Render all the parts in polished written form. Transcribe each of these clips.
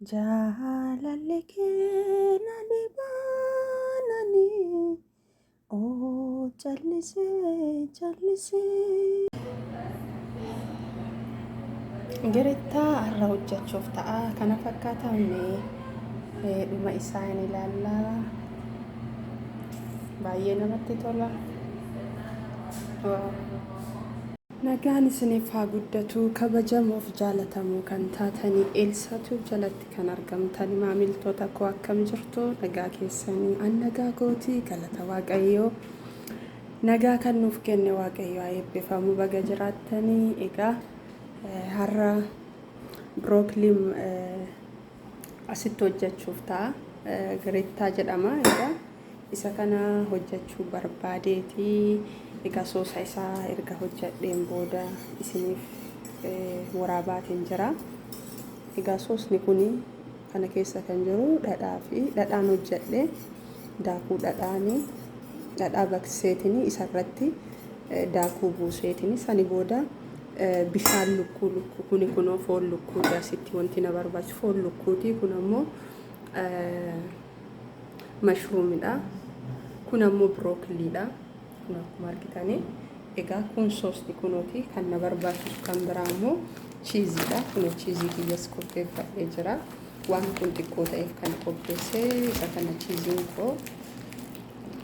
Jaalalli kee na dhibaanani oo callisee callisee. Giritta har'a hojjechuuf ta'a kana fakkaatame dhuma isaa ni ilaalla. Baay'ee namatti tola. Nagaan isiniif haa guddatu kabajamuuf jaalatamuu kan taatanii Eelsatu jalatti kan argamtan maamiltoota koo akkam jirtu nagaa keessanii an nagaa gootii galata Waaqayyoo nagaa kan nuuf kenne Waaqayyoo haa eebbifamu baga jiraattanii. Egaa har'a brookilii asitti hojjechuuf ta'a Girittaa jedhama. Egaa isa kana hojjechuu barbaadeeti. Egaa soosa isaa erga hojjedheen booda isiniif waraabaatiin jira. Egaa soosni kuni kana keessa kan jiru dhadhaa fi dhadhaan hojjedhe daakuu dhadhaa baqseetini isarratti daakuu buuseetini sani booda bishaan lukkuu kuni kunoo foon lukkuuti asitti wanti na barbaachisu foon lukkuuti kun ammoo mashruumidha kun ammoo brookiliidha. Kun akkuma argitanii egaa kun soosni kunooti kan na barbaachisu kan biraa immoo chiiziidha. Kun chiizii kiyyas qopheeffadhee jira. Waan kun xiqqoo ta'eef kan qopheesse isa kana chiiziin koo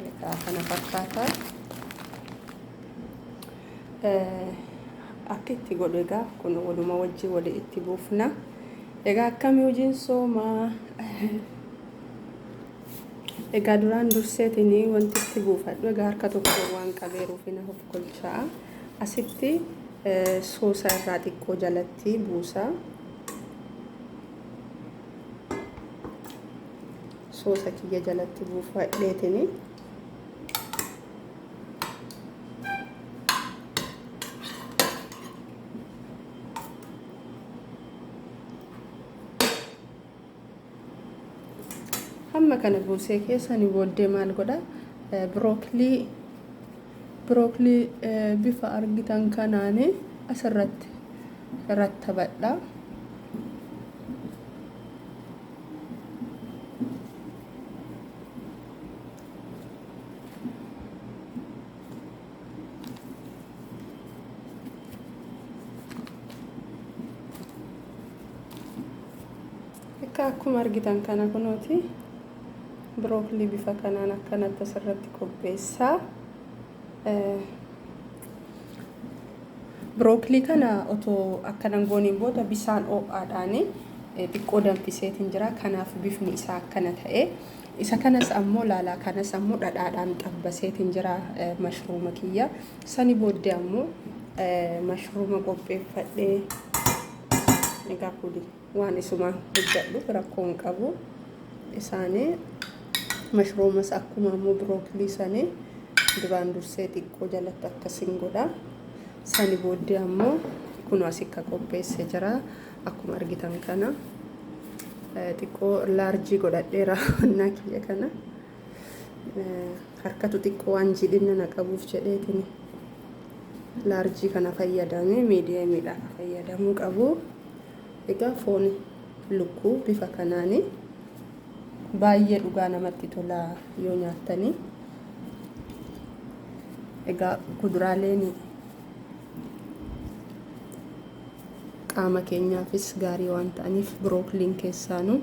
egaa kana fakkaata. Akka itti godhu egaa kun waluma wajjin wali itti buufna. Egaa akkamii hojiin soomaa egaa duraan durseetini wanti itti buufadhu egaa harka tokko waan qabeeruuf na of golchaa asitti soosa irraa xiqqoo jalatti buusa. Soosa kiyya jalatti buufadheetini hamma kana buusee keessani booddee maal godha brookilii bifa argitan kanaani asirratti rattabadha. Akkuma argitan kana kunooti brookilii bifa kanaan akkanatti asirratti qopheessaa. Brookilii kana otoo akkanan gooniin booda bishaan ho'aadhaan xiqqoo danfiseetiin jira. Kanaaf bifni isaa akkana ta'e. Isa kanas ammoo laalaa kanas ammoo dhadhaadhaan xabbaseetiin jira mashruuma kiyya. Sani booddee ammoo mashruuma qopheeffadhee egaa kuni waan isuma hojjedhu rakkoo hin qabu. Isaanii mashruumas akkuma ammoo brookilii sanii duraan dursee xiqqoo jalatti akkasiin godha. Sani booddee ammoo kun asikka qopheessee jira. Akkuma argitan kana xiqqoo laarjii godhadheera wannaa kiyya kana harkatu xiqqoo waan jidhinna na qabuuf jedheetini laarjii kana fayyadamee miidiyamiidhaan fayyadamuu qabu. Egaa foon lukkuu bifa kanaani baay'ee dhugaa namatti tola yoo nyaattanii. Egaa kuduraaleen qaama keenyaafis gaarii waan ta'aniif brookiliin keessaanu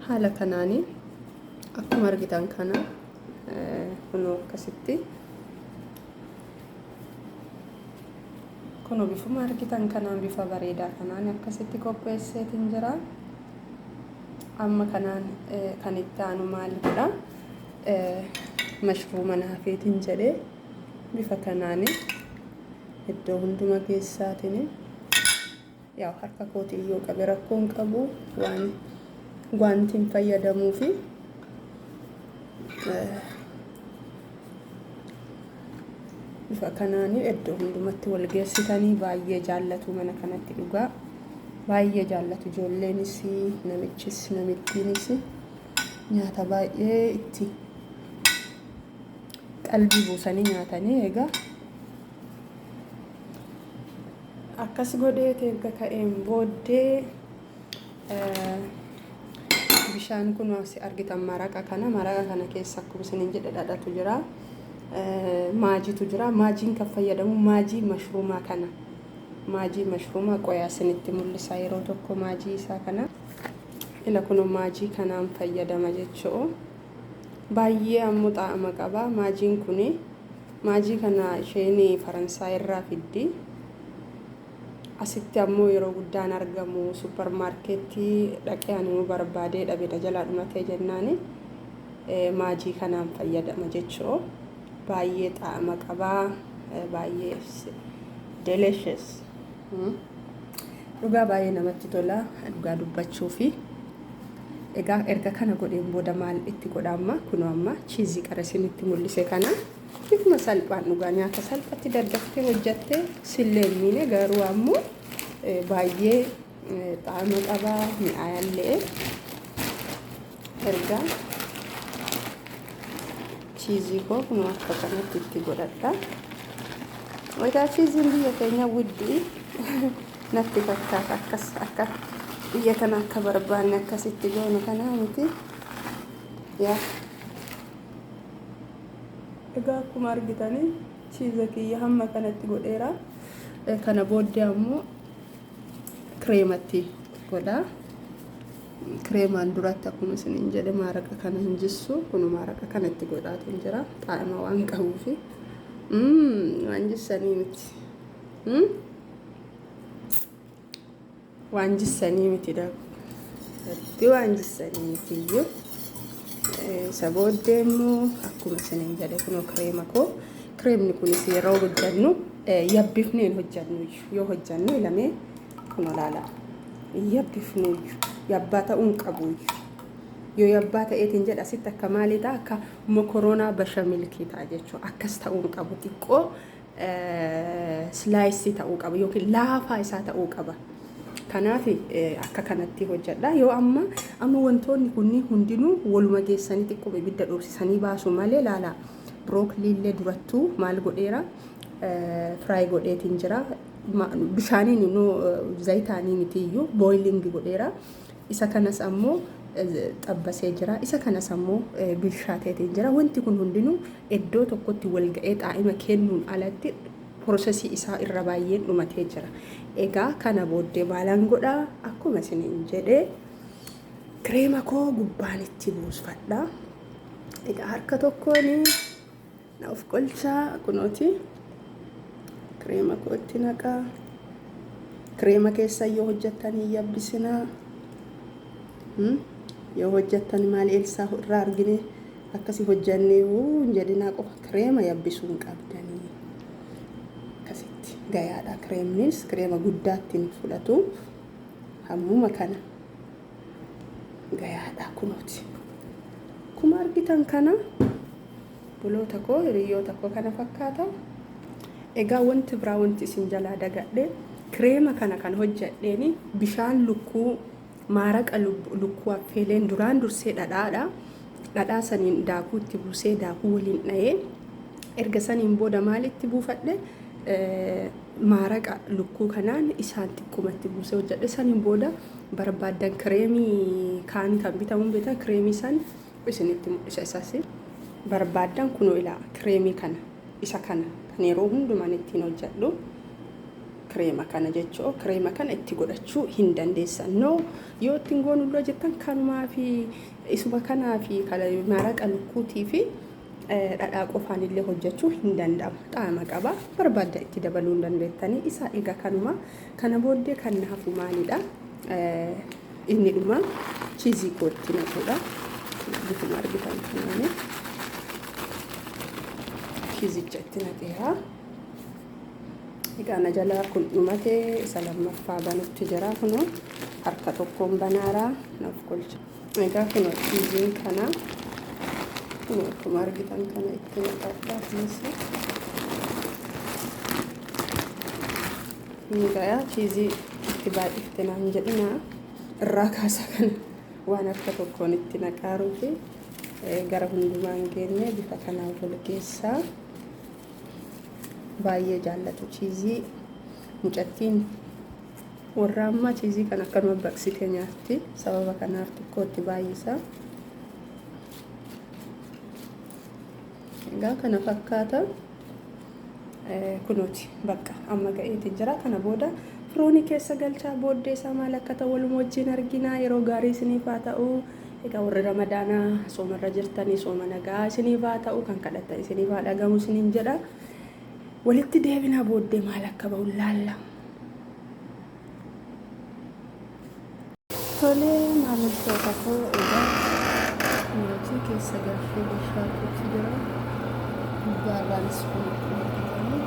haala kanaani akkuma argitan kana kunoo akkasitti kunoo bifuma argitan kanaan bifa bareedaa kanaan akkasitti qopheesseetiin jira. Amma kanaan kan itti aanu maal godha mashruuma naafeetiin jedhee bifa kanaan iddoo hunduma keessaatiin yaa harka kootiin yoo qabe rakkoo hin qabu waan gwaantiin fayyadamuu fi bifa kanaan iddoo hundumatti wal geessitanii baay'ee jaallatu mana kanatti dhugaa. Baay'ee jaallatu ijoolleenis namichis namittiinis nyaata baay'ee itti qalbii buusanii nyaatanii. Egaa akkas godhee eegga ka'een booddee bishaan kun asi argitan maraqa kana keessa akkuma isiniin jedhe dhadhatu jira. Maajiitu jira. Maajiin kan fayyadamu maajii mashruumaa kana. Maajii mashruumaa qoyaa isinitti mul'isa yeroo tokko maajii isaa kana. Ila kun maajii kanaan fayyadama jechuu. Baay'ee ammoo xaa'ama qaba. Maajiin kuni maajii kana isheen Faransaay irraa fiddi. Asitti ammoo yeroo guddaan argamu supermarketii dhaqee ani barbaadee dhabe jalaa dhumatee jennaani maajii kanaan fayyadama jechuu. Baay'ee xaa'ama qaba. Baay'ee delicious. Dhugaa baay'ee namatti tola. Dhugaa dubbachuu fi egaa erga kana godheen booda maal itti godhamma kunoo amma chiizii qara isinitti mul'ise kana bifuma salphaan dhugaa nyaata salphatti daddaftee hojjattee sillee miine garuu ammoo baay'ee xaa'ama qaba mi'aayallee erga chiizii koo kunoo akka kanatti itti godhadha. Egaa chiiziin biyya keenya wuddii natti fakkaata akkas akka biyya kana akka barbaanne akkasitti goonu kanaa miti yaa. Egaa akkuma argitanii chiiza kiyya hamma kanatti godheera. Kana booddee ammoo kireematti godha. Kireemaan duratti akkuma isiniin jedhe maaraqa kana hin jissu kun maaraqa kanatti godhaatu jira xaa'ima waan qabuufi waan jissanii miti. Waan jissanii miti dhabu waan jissanii miti iyyuu. Isa booddee immoo akkuma isiniin jedhe kunoo kireema koo. Kireemni kunis yeroo hojjannu yabbifneen hojjannu yoo hojjannu ilamee kunoo laala yabbifnu yabbaa ta'uun qabu yoo yabbaa ta'eetiin jedha asitti akka maalii ta'a akka mokoroonaa bashamilkii ta'a jechuudha. Akkas ta'uun qabu xiqqoo silaayisii ta'uu qaba yookiin laafaa isaa ta'uu qaba. Kanaaf akka kanatti hojjedha. Yoo amma wantoonni kunniin hundinuu waluma geessanii xiqqoo ibidda dhoobsisanii baasu malee laala brookilii illee durattuu maal godheera firaay godheetiin jira. Bishaaniin zayitaanii miti iyyuu booyilingi godheera. Isa kanas ammoo xabbasee jira. Isa kanas ammoo bilchaateetiin jira. Wanti kun hundinuu iddoo tokkotti wal ga'ee xaa'ima kennuun alatti prosesii isaa irra baay'een dhumatee jira. Egaa kana booddee maalan godhaa akkuma isiniin jedhee kireema koo gubbaan itti buusfadha. Egaa harka tokkoon na of qolchaa kunooti kireema koo itti naqaa. Kireema keessa yoo hojjettanii yabbisinaa. Yoo hojjettan maal eelsaa irraa argine akkasii hojjannee hin jedhinaa qofa kireema yabbisuu hin qabdanii. Akkasitti gayaadha kireemnis kireema guddaatti hin fudhatu. Hammuma kana gayaadha kunooti. Kuma argitan kana buloota koo hiriyoota koo kana fakkaata. Egaa wanti biraa wanti isin jalaa dagadhe kireema kana kan hojjedheeni bishaan lukkuu maaraqa lukkuu affeeleen duraan dursee dhadhaadha. Dhadhaa saniin daakuu itti buusee daakuu waliin dha'ee erga saniin booda maalitti buufadhe maaraqa lukkuu kanaan isaan xiqqumatti buusee hojjedhe. Saniin booda barbaaddan kireemii kaan kan bitamuun beektaa kireemii san isinitti mul'isa isaas barbaaddan kunoo ilaa kireemii kana isa kana kan yeroo hundumaan ittiin hojjedhu. Kireema kana jechuu kireema kana itti godhachuu hin dandeessan. Yoo ittiin goonullee jettan kanumaa fi isuma kanaa fi maaraqa lukkuutii fi dhadhaa qofaan illee hojjechuu hin danda'ama. Xaa'ama qaba. Barbaadda itti dabaluu hin dandeettanii. Isa egaa kanuma kana booddee kan hafu maalidha? Inni dhuma chiizii koo itti naqudha. Bifuma argitan kanaani chiizicha itti naqeera. Egaa na jalaa kun dhumatee isa lammaffaa banutti jira kunoo harka tokkoon banaaraa naaf qolcha. Egaa kunoo chiiziin kana kunoo akkuma argitan kana itti naqadhaa kunuunsa. Egaa chiizii itti baay'ifte naan jedhina irraa kaasa kana waan harka tokkoon itti naqaaruu fi gara hundumaan geenne bifa kanaan wal keessaa. Baay'ee jaallatu chiizii mucattiin warra ammaa chiizii kan akkanuma baqsitee nyaatti sababa kanaaf xiqqootti baay'isa. Egaa kana fakkaata kunuuti bakka amma ga'eeti jira. Kana booda firoonii keessa galchaa booddee isaa maal akka ta'u waluma wajjin arginaa. Yeroo gaarii isiniif haa ta'u. Egaa warri ramadaanaa soomarra jirtanii sooma nagaa isiniif haa ta'u, kan kadhattan isiniif haa dhagamu isiniin jedha. Walitti deebinaa booddee maal akka ba'u laalla. Tolee maamiltoota koo egaa nuti keessa galchee bishaatutti jira. Gurraarraanis kunuunfatanii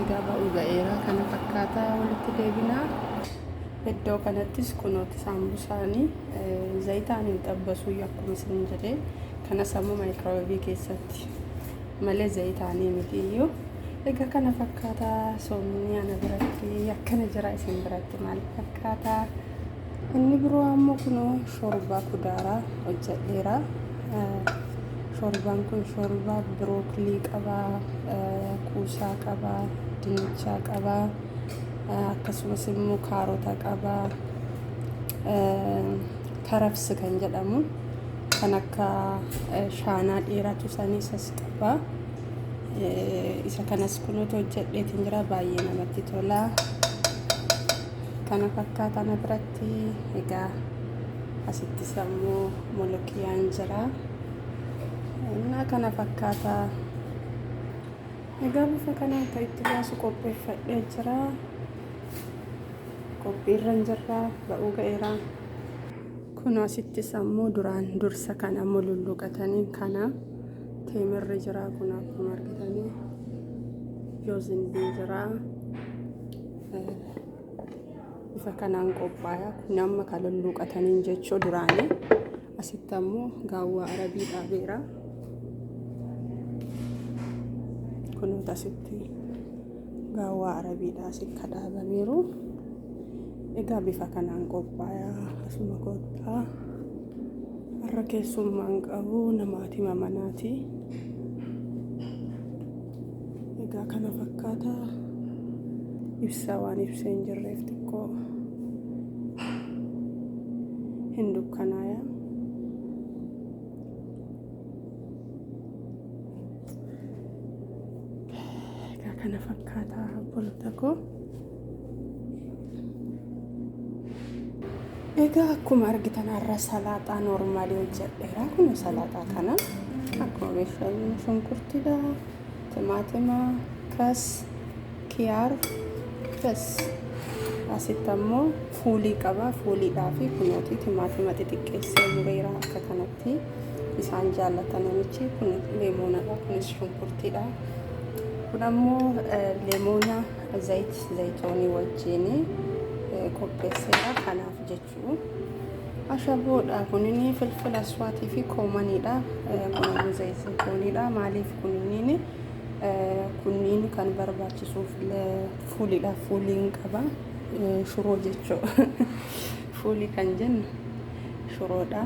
egaa ba'uu ga'eera. Kana fakkaataa walitti deebinaa. Iddoo kanattis kunooti saambusaanii zayitaan hin xabbasuu akkuma isin jedhee kanas ammoo maayikirooweevii keessatti malee zayitaanii miti iyyuu. Egaa kana fakkaataa soomni ana biratti akkana jira. Isin biratti maal fakkaataa? Inni biroo ammoo kunoo shorbaa kudaaraa hojjedheera. Shorbaan kun shorbaa birookilii qabaa, kuusaa qabaa, dinnichaa qabaa, akkasumas immoo kaarota qabaa, karafsi kan jedhamu kan akka shaanaa dheeratu sanisas qabaa. Isa kanas kunuutu hojjedheetiin jira. Baay'ee namatti tola. Kana fakkaata ana biratti. Egaa asittis ammoo molokiyaan jira. Kana fakkaata. Egaa bifa kanaan kan itti baasu qopheeffadhee jira. Qophiirra jirra ba'uu ga'eera. Kun asittis ammoo duraan dursa kan ammoo lulluqatanii kana teemirri jira. Kun akkuma argitanii yoozindii jira. Bifa kanaan qophaa'aa. Kun amma kan lulluqatanii jechuu duraanii. Asitti ammoo gaawwaa arabii dhaabeera. Kunuuta asitti gaawwaa arabiidhaa asitti dhaabameeru. Egaa bifa kanaan qophaa'aa. Asuma kottaa har'a keessummaan qabu namaati mamanaati. Egaa kana fakkaata. Ibsaa waan ibsee hin jirreef xiqqoo hin dukkanaaya. Egaa kana fakkaata obboloota koo. Egaa akkuma argitan har'a salaaxaa noormaalii hojjedheera. Kun salaaxaa kana akkuma beekamu shunkurtiidha, timaatima, kas, kiyaar, bas. Asitti ammoo fuulii qaba. Fuuliidhaa fi kunuuti timaatima xixiqqeessee mureera akka kanatti. Isaan jaallatan namichi kun leemoonadha. Kunis shunkurtiidha. Kun ammoo leemoona zayitoonii wajjin qopheesseera. Kanaaf jechuu ashaboodha. Kunini filfila aswaatii fi koomaniidha. Kun zayitooniidha. Maaliif kunniin kunniin kan barbaachisuuf fuuliidha. Fuuliin qaba. Shuroo jechuu fuulii kan jennu shuroodha.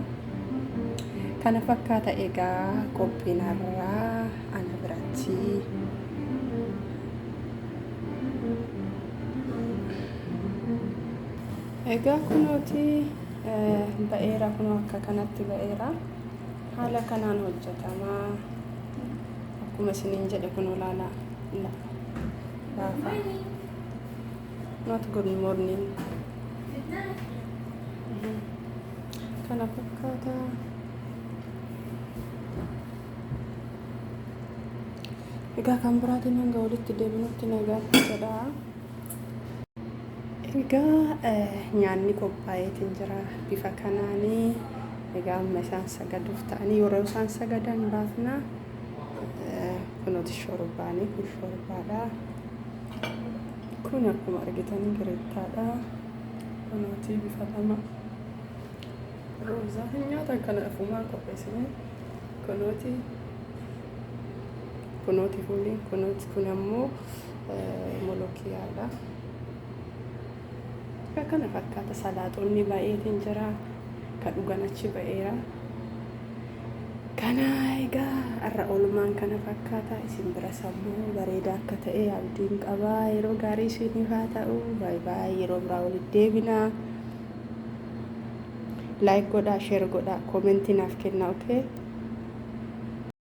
Kana fakkaata. Egaa qophiin har'aa ana biratti egaa kunuuti ba'eera. Kunoo akka kanatti ba'eera. Haala kanaan hojjetama. Akkuma isiniin jedhe kunoo laala lafa. Not good morning. Kana fakkaata. Egaa kan biraatiin hanga walitti deebinutti nagaatti jedha. Egaa nyaanni qophaa'eetiin jira bifa kanaanii. Egaa amma isaan sagaduuf ta'anii yeroo isaan sagadan baafna. Kunuuti shorbaanii. Kun shorbaadha. Kun akkuma argitanii giriittaadha. Kunuuti bifa lama roozaa hin nyaatan kana afumaa qopheessine. Kunuuti fuulii. Kunuuti kun ammoo molokiyaadha. Kana fakkaata. Salaaxonni baay'eetiin jira. Kan dhugan achi ba'eera. kana egaa har'a oolmaan kana fakkaata isin bira sammuu bareedaa akka ta'e abdiin qabaa yeroo gaarii isiniif haa ta'u baay baay yeroo biraa walitti deebinaa like godhaa share godhaa commentii naaf kennaa okay